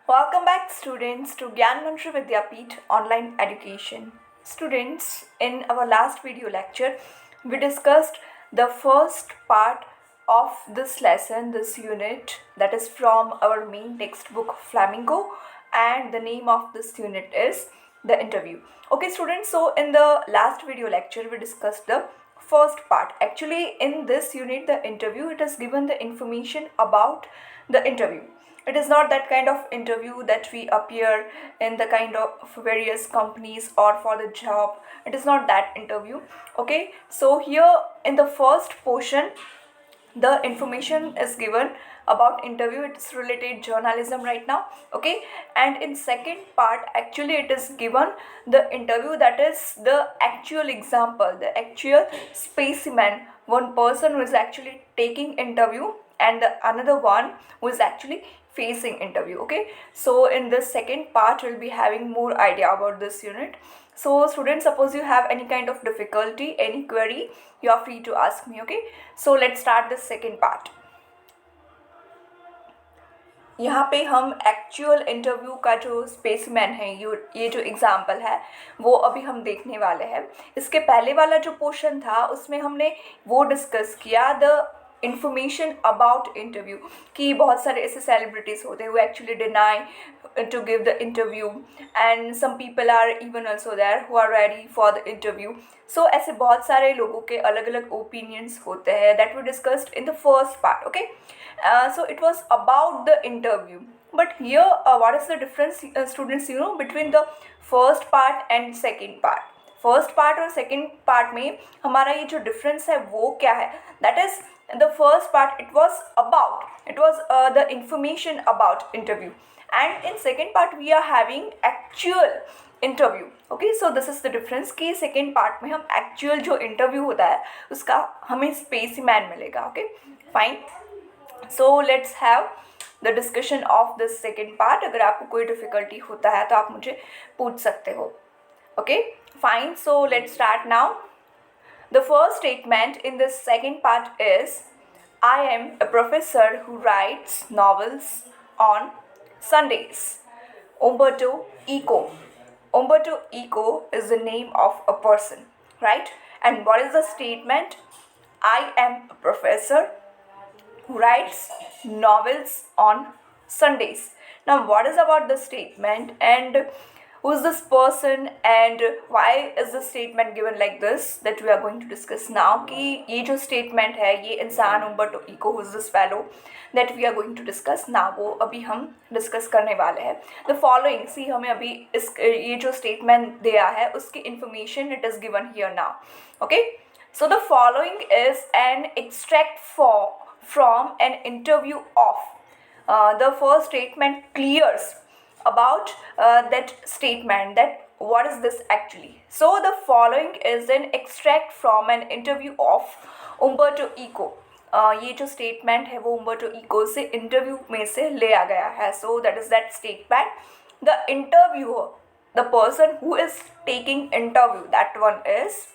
Welcome back, students, to Gyan Mantra Vidyapeeth online education. Students, in our last video lecture, we discussed the first part of this lesson, this unit, that is from our main textbook Flamingo, and the name of this unit is the interview. Okay, students, so in the last video lecture, we discussed the first part. Actually, in this unit, the interview, it has given the information about the interview. It is not that kind of interview that we appear in the kind of various companies or for the job. It is not that interview. Okay, so here in the first portion, the information is given about interview. It's related journalism right now. Okay, and in second part, actually it is given the interview, that is the actual example, the actual specimen, one person who is actually taking interview and the another one who is actually facing interview. Okay, so in this second part we'll be having more idea about this unit. So students, suppose you have any kind of difficulty, any query, you are free to ask me. Okay, so let's start the second part. यहाँ पे हम actual interview का जो specimen है, ये जो example है वो अभी हम देखने वाले हैं. इसके पहले वाला जो पोर्शन था उसमें हमने वो डिस्कस किया द information about interview कि बहुत सारे ऐसे celebrities होते हैं who actually deny to give the interview and some people are even also there who are ready for the interview. So ऐसे बहुत सारे लोगों के अलग अलग opinions होते हैं that we discussed in the first part. Okay, so it was about the interview. But here what is the difference, students, between the first part and second part? First part और second part में हमारा ये जो difference है वो क्या है? That is the first part it was the information about interview, and in second part we are having actual interview. Okay, so this is the difference कि second part में हम actual जो interview होता है उसका हमें specimen मिलेगा. Okay, fine. So let's have the discussion of this second part. अगर आपको कोई difficulty होता है तो आप मुझे पूछ सकते हो. Okay, fine. So let's start now. The first statement in this second part is, I am a professor who writes novels on Sundays. Umberto Eco. Umberto Eco is the name of a person, right? And what is the statement? I am a professor who writes novels on Sundays. Now, what is about the statement and who is this person and why is the statement given like this, that we are going to discuss now. कि ये जो statement है, ये इंसान Umberto Eco, who is this fellow that we are going to discuss now, वो अभी हम discuss करने वाले हैं. The following, see, हमें अभी इस ये जो statement दिया है उसकी information it is given here now. Okay, so the following is an extract from an interview of. The first statement clears about that statement, that what is this actually. So the following is an extract from an interview of Umberto Eco. ये जो statement है वो Umberto Eco से interview में से लिया गया है. So that is that statement. The interviewer, the person who is taking interview, that one is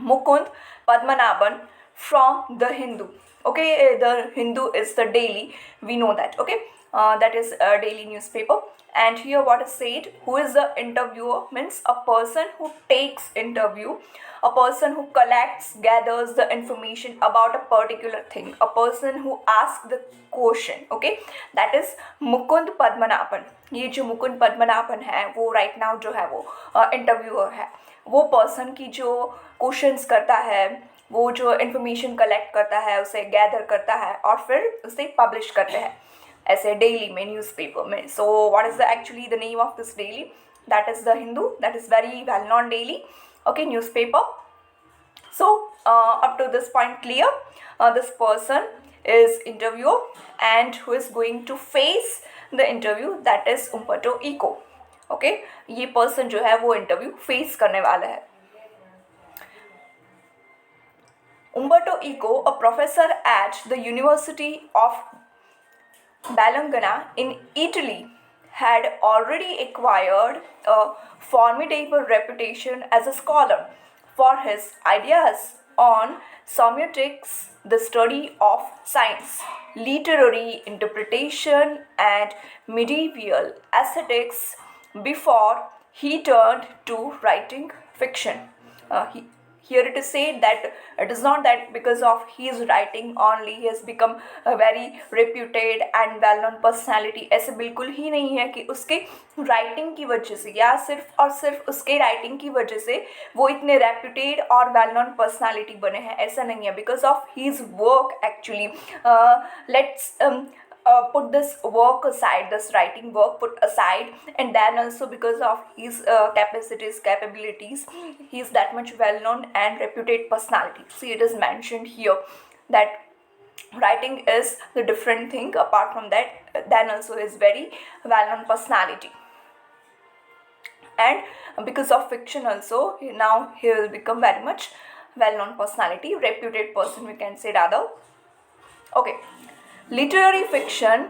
Mukund Padmanabhan from The Hindu. Okay, The Hindu is the daily, we know that. Okay, that is a daily newspaper. And here what is said, who is the interviewer, means a person who takes interview, a person who collects, gathers the information about a particular thing, a person who asks the question. Okay, that is Mukund Padmanabhan. ये जो मुकुंद पद्मनाभन है वो right now जो है वो interviewer है, वो person की जो क्वेश्चंस करता है, वो जो इन्फॉर्मेशन कलेक्ट करता है, उसे गैदर करता है और फिर उसे पब्लिश करते हैं ऐसे डेली में, न्यूज़पेपर में. So what is the actually the name of this daily? That is the Hindu. That is very well known daily. Okay, newspaper. So up to this point clear. This person is interviewer and who is going to face the interview, that is Umberto Eco. Okay, ये person जो है वो interview face करने वाला है. Umberto Eco, a professor at the University of Bologna in Italy, had already acquired a formidable reputation as a scholar for his ideas on semiotics, the study of science, literary interpretation, and medieval aesthetics before he turned to writing fiction. Here it is said that it is not that because of his writing only he has become a very reputed and well known personality. ऐसे बिल्कुल ही नहीं है कि उसके writing की वजह से या सिर्फ और सिर्फ उसके राइटिंग की वजह से वो इतने रेप्यूटेड और वेल नोन पर्सनालिटी बने हैं, ऐसा नहीं है. Because of his work actually, let's put this work aside, this writing work put aside, and then also because of his capacities, capabilities, he is that much well known and reputed personality. See, it is mentioned here that writing is the different thing. Apart from that, then also is very well known personality. And because of fiction also, now he will become very much well known personality, reputed person we can say rather. Okay. Literary fiction,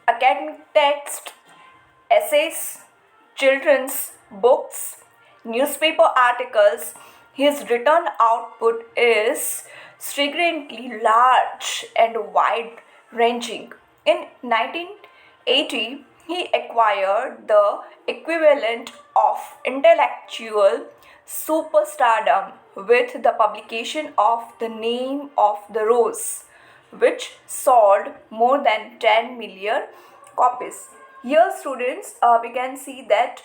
academic text, essays, children's books, newspaper articles, his written output is stringently large and wide-ranging. In 1980, he acquired the equivalent of intellectual superstardom with the publication of The Name of the Rose, which sold more than 10 million copies. Here students, we can see that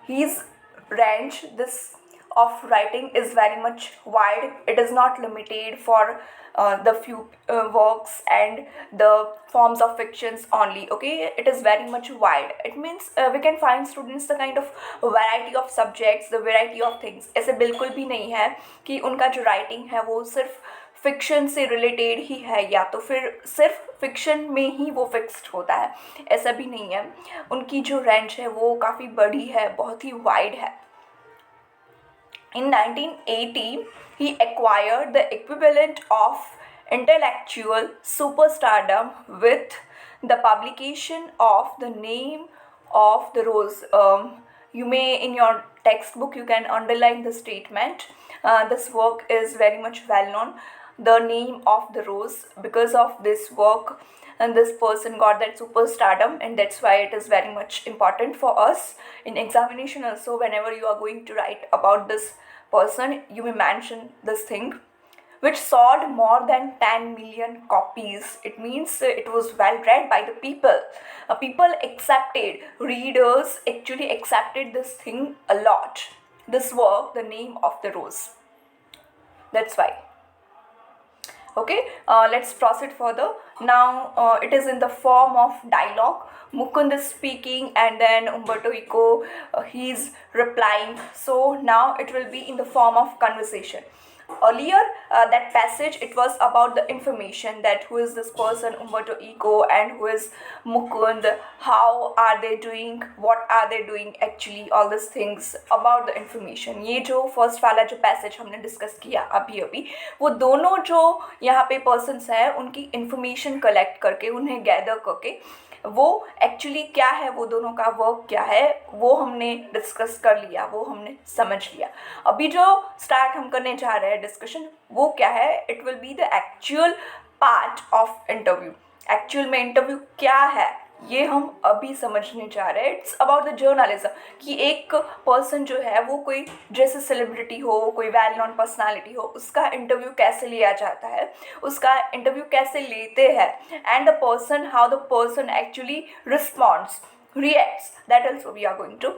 his range this of writing is very much wide. It is not limited for the few works and the forms of fictions only. Okay, it is very much wide. It means we can find students the kind of variety of subjects, the variety of things. ऐसे बिल्कुल भी नहीं है कि उनका जो writing है वो सिर्फ फिक्शन से रिलेटेड ही है या तो फिर सिर्फ फिक्शन में ही वो फिक्स्ड होता है, ऐसा भी नहीं है. उनकी जो रेंज है वो काफ़ी बड़ी है, बहुत ही वाइड है. In 1980, he acquired the equivalent of intellectual superstardom with the publication of The Name of the Rose. You may, in your textbook, you can underline the statement. This work is very much well known. The Name of the Rose. Because of this work, and this person got that superstardom, and that's why it is very much important for us in examination also. Whenever you are going to write about this person, you may mention this thing, which sold more than 10 million copies. It means it was well read by the people. People accepted, readers actually accepted this thing a lot. This work, The Name of the Rose. That's why. Okay, let's proceed further. Now it is in the form of dialogue. Mukund is speaking and then Umberto Eco he is replying. So now it will be in the form of conversation. Earlier that passage, it was about the information, that who is this person Umberto Eco and who is Mukund, how are they doing, what are they doing actually, all these things about the information. ये जो first वाला जो passage हमने discuss किया अभी अभी, वो दोनों जो यहाँ पे पर्सन्स हैं उनकी इंफॉर्मेशन कलेक्ट करके, उन्हें गैदर करके, वो एक्चुअली क्या है, वो दोनों का वर्क क्या है, वो हमने डिस्कस कर लिया, वो हमने समझ लिया. अभी जो स्टार्ट हम करने जा रहे हैं डिस्कशन, वो क्या है, it will be the actual part of interview. Actual में इंटरव्यू क्या है ये हम अभी समझने जा रहे हैं. इट्स अबाउट द जर्नलिज्म, कि एक पर्सन जो है वो कोई जैसे सेलिब्रिटी हो, कोई वेल नोन पर्सनालिटी हो, उसका इंटरव्यू कैसे लिया जाता है, उसका इंटरव्यू कैसे लेते हैं, and the person, how the person actually responds, reacts. That also we are going to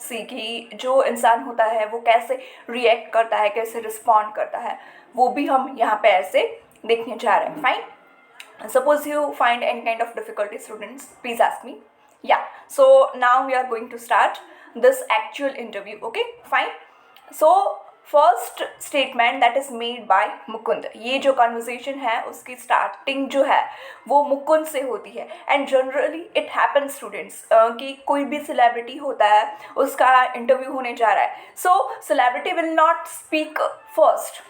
see, कि जो इंसान होता है वो कैसे रिएक्ट करता है, कैसे रिस्पॉन्ड करता है, वो भी हम यहाँ पे ऐसे देखने जा रहे हैं. Fine. Suppose you find any kind of difficulty, students, please ask me. Yeah, so now we are going to start this actual interview. Okay, fine. So first statement that is made by Mukund, ये जो conversation है उसकी starting जो है वो मुकुंद से होती है. And generally it happens students कि कोई भी celebrity होता है, उसका interview होने जा रहा है, so celebrity will not speak first.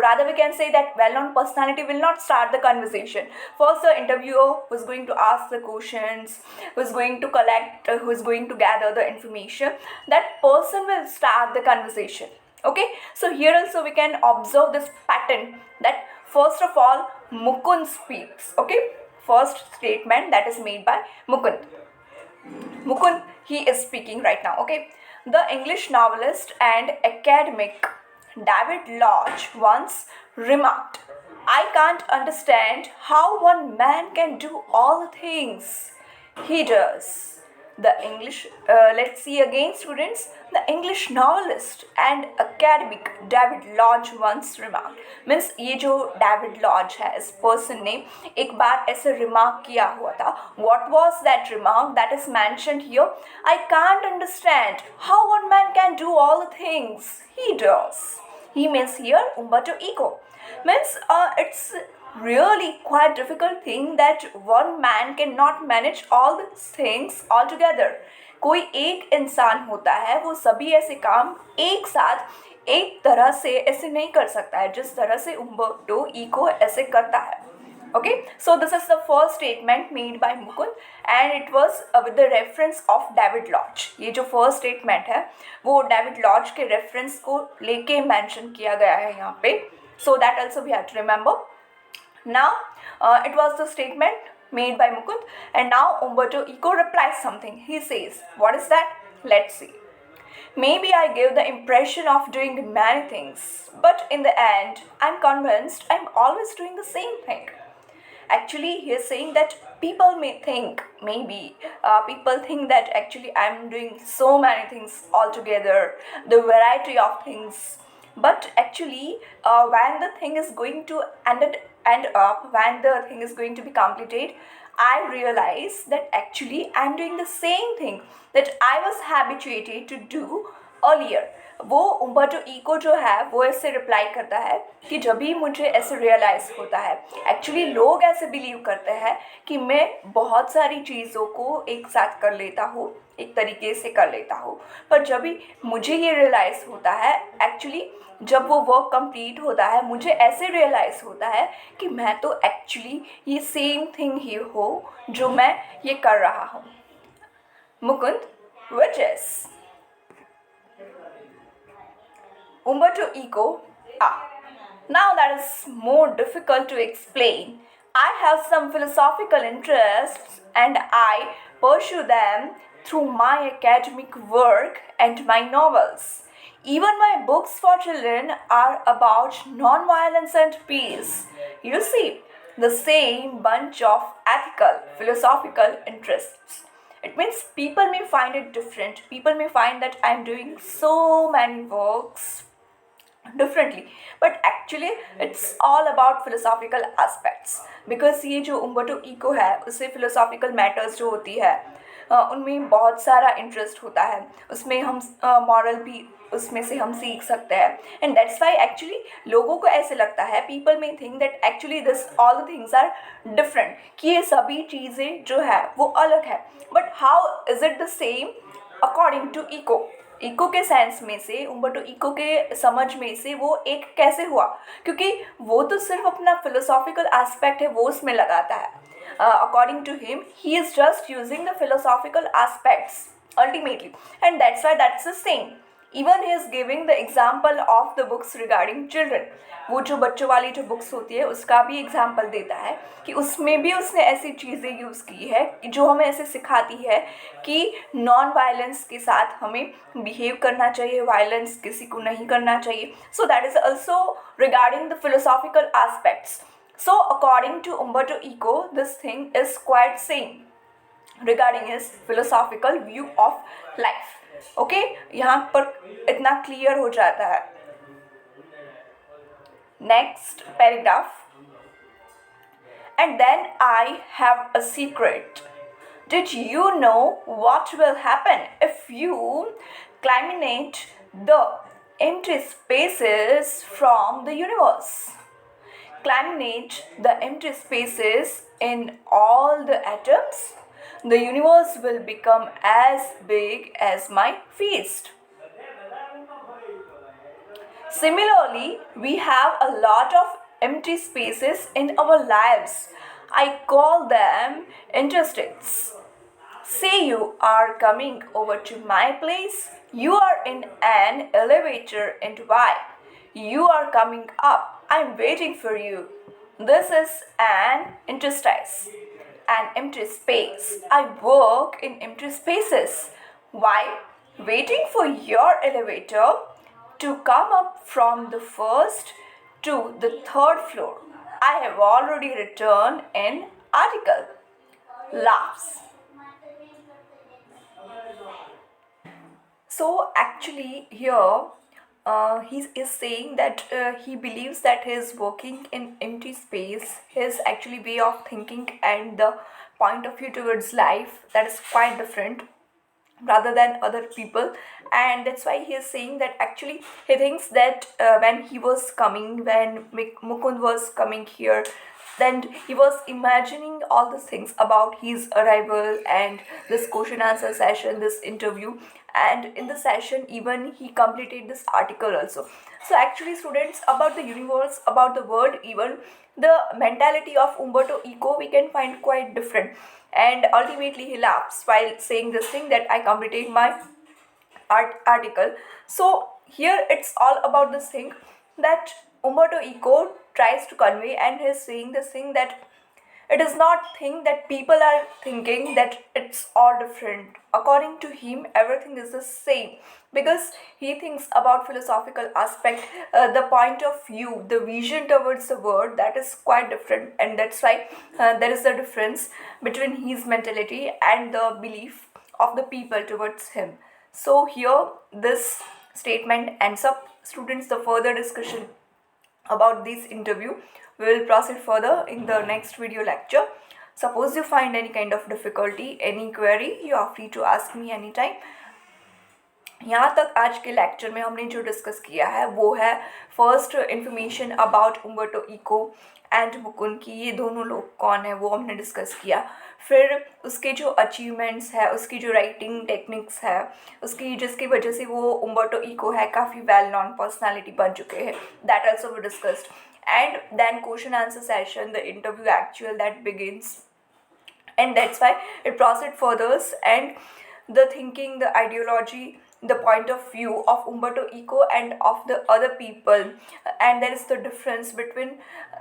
Rather, we can say that well-known personality will not start the conversation. First, the interviewer who is going to ask the questions, who is going to collect, who is going to gather the information, that person will start the conversation. Okay, so here also we can observe this pattern that first of all Mukund speaks. Okay, first statement that is made by Mukund. Mukund, he is speaking right now. Okay, the English novelist and academic David Lodge once remarked, I can't understand how one man can do all the things he does. The English, let's see again, students. The English novelist and academic David Lodge once remarked, means ये जो David laws है इस person ने एक बार ऐसे remark किया हुआ था. What was that remark that is mentioned here? I can't understand how one man can do all the things he does. He means here Umberto Eco. Means it's really quite difficult thing that one man cannot manage all these things all together. कोई एक इंसान होता है वो सभी ऐसे काम एक साथ एक तरह से ऐसे नहीं कर सकता है जिस तरह से उम्बर्टो इको ऐसे करता है. Okay, so this is the first statement made by Mukund and it was with the reference of David Lodge. ये जो first statement है वो David Lodge के reference को लेके mention किया गया है यहाँ पे. So that also we have to remember. Now it was the statement made by Mukund and now Umberto Eco replies something. He says, what is that? Let's see. Maybe I give the impression of doing many things, but in the end I'm convinced I'm always doing the same thing. Actually he is saying that people may think, maybe people think that actually I'm doing so many things altogether, the variety of things, but actually when the thing is going to end up, when the thing is going to be completed, I realize that actually I'm doing the same thing that I was habituated to do earlier. वो उम्बर्टो eco जो है वो ऐसे reply करता है कि जब भी मुझे ऐसे रियलाइज़ होता है, एक्चुअली लोग ऐसे बिलीव करते हैं कि मैं बहुत सारी चीज़ों को एक साथ कर लेता हूँ, एक तरीके से कर लेता हूँ, पर जब भी मुझे ये रियलाइज़ होता है, एक्चुअली जब वो वर्क कंप्लीट होता है मुझे ऐसे रियलाइज़ होता है कि मैं तो एक्चुअली ये सेम थिंग ही हो जो मैं ये कर रहा हूँ. Mukund, which is Umberto Eco. Now that is more difficult to explain. I have some philosophical interests and I pursue them through my academic work and my novels. Even my books for children are about non-violence and peace. You see, the same bunch of ethical, philosophical interests. It means people may find it different. People may find that I'm doing so many works differently, but actually it's all about philosophical aspects, because ये जो उम्बर्टो eco है उससे philosophical matters जो होती है उनमें बहुत सारा इंटरेस्ट होता है, उसमें हम मॉरल भी उसमें से हम सीख सकते हैं. एंड दैट्स वाई एक्चुअली लोगों को ऐसे लगता है, people may think that actually this all the things are different, कि ये सभी चीज़ें जो है वो अलग है. But how is it the same according to Eco? Eco के सेंस में से, उम्बर्टो इको के समझ में से वो एक कैसे हुआ? क्योंकि वो तो सिर्फ अपना फिलोसॉफिकल एस्पेक्ट है वो उसमें लगाता है. According to him, he is just using the philosophical aspects ultimately, and that's why that's the same. Even he is giving the example of the books regarding children. वो जो बच्चों वाली जो बुक्स होती है उसका भी एग्जाम्पल देता है कि उसमें भी उसने ऐसी चीज़ें यूज़ की है जो हमें ऐसे सिखाती है कि नॉन वायलेंस के साथ हमें बिहेव करना चाहिए, वायलेंस किसी को नहीं करना चाहिए. So that is also regarding the philosophical aspects. So according to Umberto Eco, this thing is quite same regarding his philosophical view of life. Okay, यहाँ पर इतना clear हो जाता है. Next paragraph. And then I have a secret. Did you know what will happen if you eliminate the empty spaces from the universe? Eliminate the empty spaces in all the atoms, the universe will become as big as my fist. Similarly, we have a lot of empty spaces in our lives. I call them interstices. Say you are coming over to my place. You are in an elevator, and why? You are coming up. I'm waiting for you. This is an interstice, an empty space. I work in empty spaces. Why? Waiting for your elevator to come up from the first to the third floor. I have already returned an article. Laughs. So actually here he is saying that he believes that his working in empty space, his actually way of thinking and the point of view towards life, that is quite different rather than other people. And that's why he is saying that actually he thinks that when he was coming, when Mukund was coming here, then he was imagining all these things about his arrival and this question answer session, this interview, and in the session even he completed this article also. So actually students, about the universe, about the world, even the mentality of Umberto Eco we can find quite different. And ultimately he laughs while saying this thing that I completed my article. So here it's all about this thing that Umberto Eco tries to convey, and he's saying this thing that it is not thing that people are thinking that it's all different. According to him, everything is the same because he thinks about philosophical aspect, the point of view, the vision towards the world, that is quite different, and that's why there is a difference between his mentality and the belief of the people towards him. So here this statement ends up. Students, the further discussion about this interview we will proceed further in the next video lecture. Suppose you find any kind of difficulty, any query, you are free to ask me anytime. यहाँ तक आज के lecture में हमने जो discuss किया है वो है first information about Umberto Eco and Mukund की, ये दोनों लोग कौन है वो हमने डिस्कस किया। फिर उसके जो अचीवमेंट्स है, उसकी जो राइटिंग टेक्निक्स है, उसकी जिसकी वजह से वो उम्बर्टो इको है काफ़ी वेल नॉन पर्सनालिटी बन चुके हैं, that also we discussed. And then question answer session, the interview actual that begins, and that's why it proceed furthers, and the thinking, the ideology, the point of view of Umberto Eco and of the other people, and there is the difference between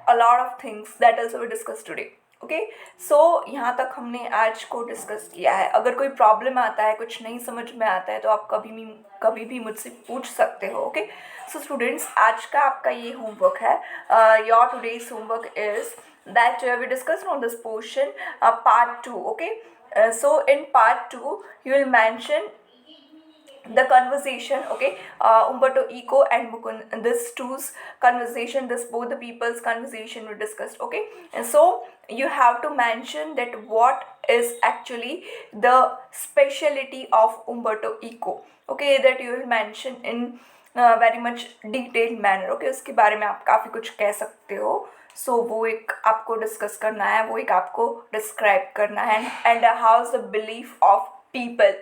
a lot of things that also we discussed today. Okay so यहाँ तक हमने आज को discuss किया है। अगर कोई problem आता है, कुछ नहीं समझ में आता है, तो आप कभी भी मुझसे पूछ सकते हो। ओके सो स्टूडेंट्स, आज का आपका ये होमवर्क है। Your today's homework is that we discussed on this portion, part 2. Okay, so in part 2 you will mention the conversation. Okay, Umberto Eco and Mukund, this two's conversation, this both the people's conversation we discussed. Okay, and so you have to mention that what is actually the speciality of Umberto Eco. Okay, that you will mention in very much detailed manner. Okay, उसके बारे में आप काफ़ी कुछ कह सकते हो। सो वो एक आपको डिस्कस करना है, वो एक आपको डिस्क्राइब करना है, and how is the belief of people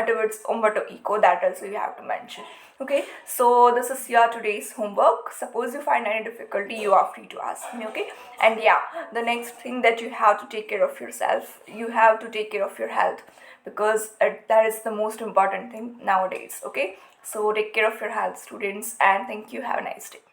towards Umberto Eco, that also you have to mention. Okay, so this is your today's homework. Suppose you find any difficulty, you are free to ask me. Okay, and yeah, the next thing that you have to take care of yourself, you have to take care of your health, because that is the most important thing nowadays. Okay, so take care of your health, students, and thank you. Have a nice day.